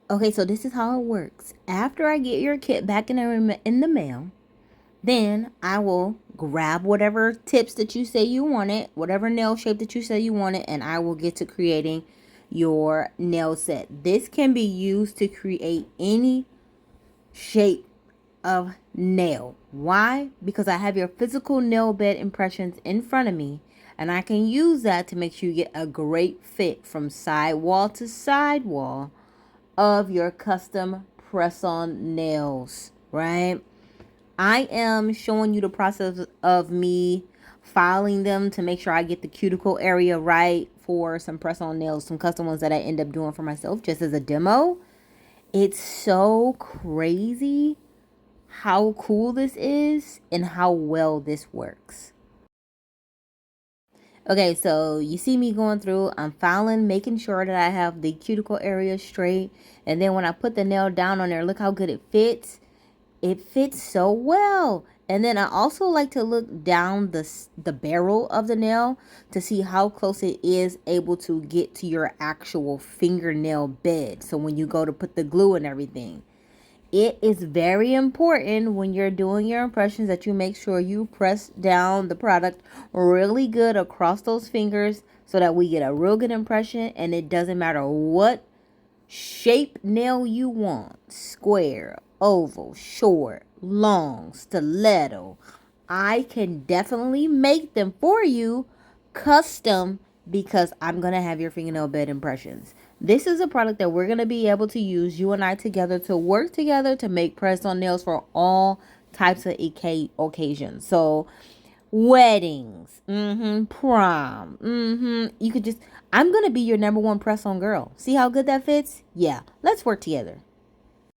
Okay, so this is how it works. After I get your kit back in the mail, then I will grab whatever tips that you say you wanted, whatever nail shape that you say you wanted, and I will get to creating your nail set. This can be used to create any shape of nail. Why? Because I have your physical nail bed impressions in front of me, and I can use that to make sure you get a great fit from sidewall to sidewall of your custom press-on nails, right? I am showing you the process of me filing them to make sure I get the cuticle area right for some press-on nails, some custom ones that I end up doing for myself just as a demo. It's so crazy how cool this is and how well this works. Okay, so you see me going through, I'm filing, making sure that I have the cuticle area straight. And then when I put the nail down on there, look how good it fits. It fits so well. And then I also like to look down the barrel of the nail to see how close it is able to get to your actual fingernail bed. So when you go to put the glue and everything, it is very important when you're doing your impressions that you make sure you press down the product really good across those fingers so that we get a real good impression, and it doesn't matter what shape nail you want, square, oval, short, long, stiletto. I can definitely make them for you custom because I'm going to have your fingernail bed impressions. This is a product that we're going to be able to use, you and I together, to work together to make press-on nails for all types of occasions. So weddings, prom, you could just, I'm going to be your number one press-on girl. See how good that fits? Yeah, let's work together.